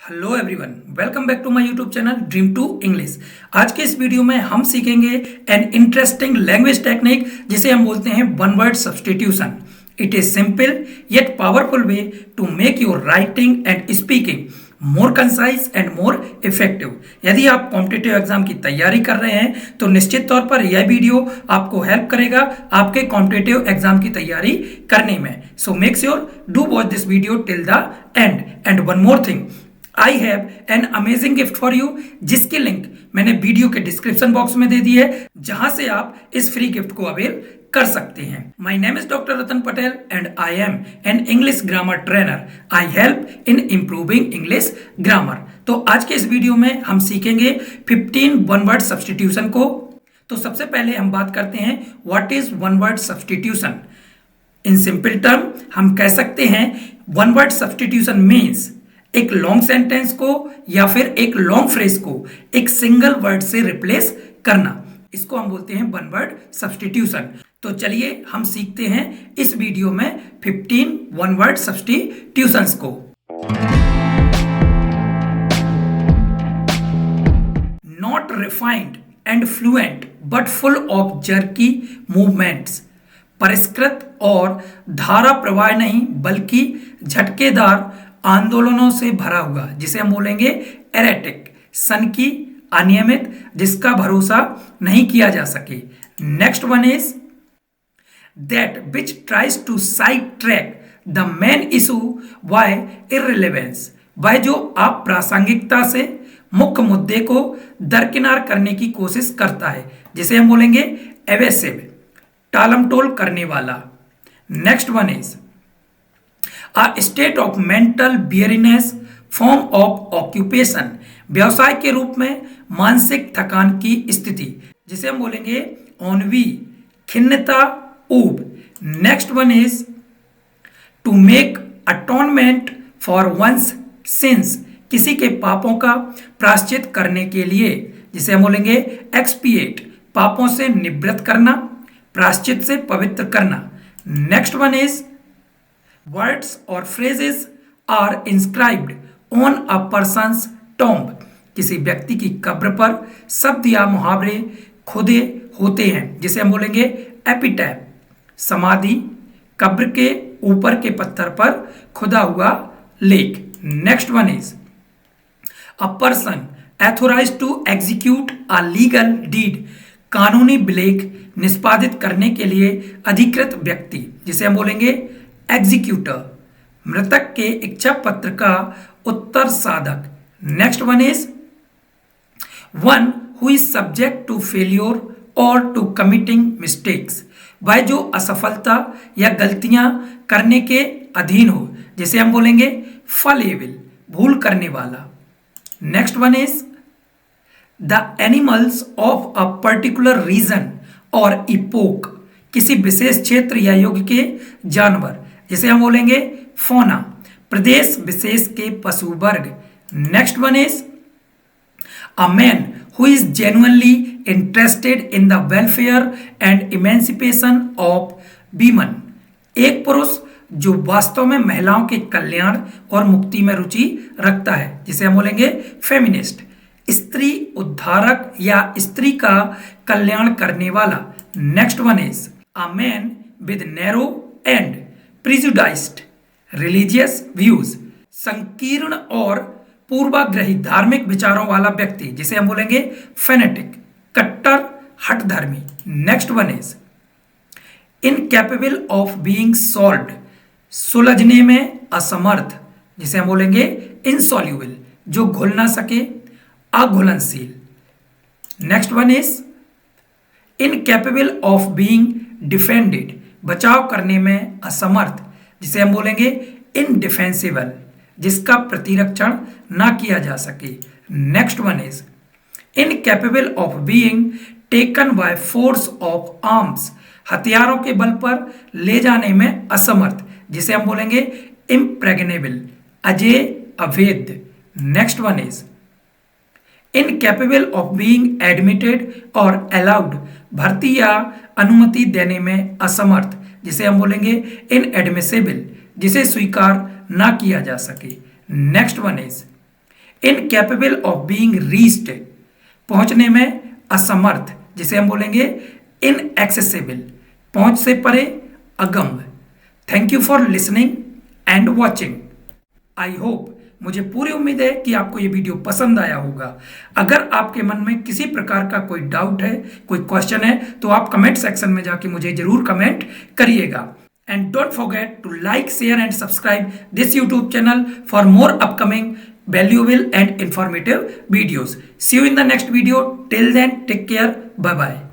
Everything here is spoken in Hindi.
Hello everyone, welcome back to my YouTube channel Dream to English. आज के इस वीडियो में हम सीखेंगे एन इंटरेस्टिंग लैंग्वेज टेक्निक जिसे हम बोलते हैं one word substitution. It is simple yet powerful way to make your writing and speaking more concise and more effective. यदि आप कॉम्पिटिटिव एग्जाम की तैयारी कर रहे हैं तो निश्चित तौर पर यह वीडियो आपको हेल्प करेगा आपके कॉम्पिटिटिव एग्जाम की तैयारी करने में। So make sure do watch this video till the end. And one more thing, I have an amazing gift for you, जिसकी लिंक मैंने वीडियो के डिस्क्रिप्शन बॉक्स में दे दी है, जहां से आप इस फ्री गिफ्ट को अवेल कर सकते हैं। My name is doctor Ratan Patel and I am an English grammar trainer. I help in improving English grammar. तो आज के इस वीडियो में हम सीखेंगे 15 वन वर्ड सब्स्टिट्यूशन को। तो सबसे पहले हम बात करते हैं what is one word substitution. In simple term हम कह सकते हैं वन वर्ड सब्स्टिट्यूशन मीन्स एक लॉन्ग सेंटेंस को या फिर एक लॉन्ग फ्रेज को एक सिंगल वर्ड से रिप्लेस करना, इसको हम बोलते हैं वन वर्ड सब्स्टिट्यूशन। तो चलिए हम सीखते हैं इस वीडियो में 15 वन वर्ड सब्स्टिट्यूशंस को। Not refined and fluent but full of jerky movements. परिष्कृत और धारा प्रवाह नहीं बल्कि झटकेदार आंदोलनों से भरा हुआ, जिसे हम बोलेंगे एरेटिक। सनकी, अनियमित, जिसका भरोसा नहीं किया जा सके। Next one is that which tries to side track the main issue by irrelevance. वह जो अप्रासंगिकता से मुख्य मुद्दे को दरकिनार करने की कोशिश करता है, जिसे हम बोलेंगे एवेसिव, टालमटोल करने वाला। Next one is A state of mental weariness, form of occupation, व्यवसाय के रूप में मानसिक थकान की स्थिति, जिसे हम बोलेंगे ऑनवी, खिन्नता, ऊब। Next one is to make atonement for one's sins, किसी के पापों का प्रायश्चित करने के लिए, जिसे हम बोलेंगे एक्सपिएट, पापों से निवृत्त करना, प्रायश्चित से पवित्र करना। Next one is words or phrases are inscribed on a person's tomb, किसी व्यक्ति की कब्र पर शब्द या मुहावरे खुदे होते हैं, जिसे हम बोलेंगे एपिटैफ, समाधि, कब्र के ऊपर के पत्थर पर खुदा हुआ लेख। Next one is a person authorised to execute a legal deed, कानूनी विलेख निष्पादित करने के लिए अधिकृत व्यक्ति, जिसे हम बोलेंगे एग्जीक्यूटर, मृतक के इच्छा पत्र का उत्तर साधक। Next one is one who is subject to failure और टू कमिटिंग मिस्टेक्स, वह जो असफलता या गलतियां करने के अधीन हो, जिसे हम बोलेंगे फलेबल, भूल करने वाला। Next one is the animals of a particular region और इपोक, किसी विशेष क्षेत्र या युग के जानवर, जिसे हम बोलेंगे फोना, प्रदेश विशेष के पशु वर्ग। Next one is a man who is genuinely interested in the welfare and emancipation of women, एक पुरुष जो वास्तव में महिलाओं के कल्याण और मुक्ति में रुचि रखता है, जिसे हम बोलेंगे फेमिनिस्ट, स्त्री उद्धारक या स्त्री का कल्याण करने वाला। Next one is a man with narrow and prejudiced religious views, संकीर्ण और पूर्वाग्रही धार्मिक विचारों वाला व्यक्ति, जिसे हम बोलेंगे फेनेटिक, कट्टर हठधर्मी। Next one is incapable of being solved, सुलझने में असमर्थ, जिसे हम बोलेंगे इनसॉल्यूबल, जो घुल ना सके, अघुलनशील। Next one is incapable of being defended, बचाव करने में असमर्थ, जिसे हम बोलेंगे इनडिफेंसिबल, जिसका प्रतिरक्षण ना किया जा सके। Next one is incapable of being taken by force of arms, हथियारों के बल पर ले जाने में असमर्थ, जिसे हम बोलेंगे इम्प्रेग्नेबल, अजेय, अवैध। Next one is incapable of being admitted और अलाउड, भर्ती या अनुमति देने में असमर्थ, जिसे हम बोलेंगे इनएडमिसिबल, जिसे स्वीकार ना किया जा सके। Next one is incapable of being reached, पहुंचने में असमर्थ, जिसे हम बोलेंगे इनएक्सेसिबल, पहुंच से परे, अगम्य। Thank you for listening and watching. I hope, मुझे पूरी उम्मीद है कि आपको ये वीडियो पसंद आया होगा। अगर आपके मन में किसी प्रकार का कोई डाउट है, कोई क्वेश्चन है, तो आप कमेंट सेक्शन में जाके मुझे जरूर कमेंट करिएगा। And don't forget to like, share and subscribe this YouTube channel for more upcoming valuable and informative videos. See you in the next video. Till then, take care. Bye bye.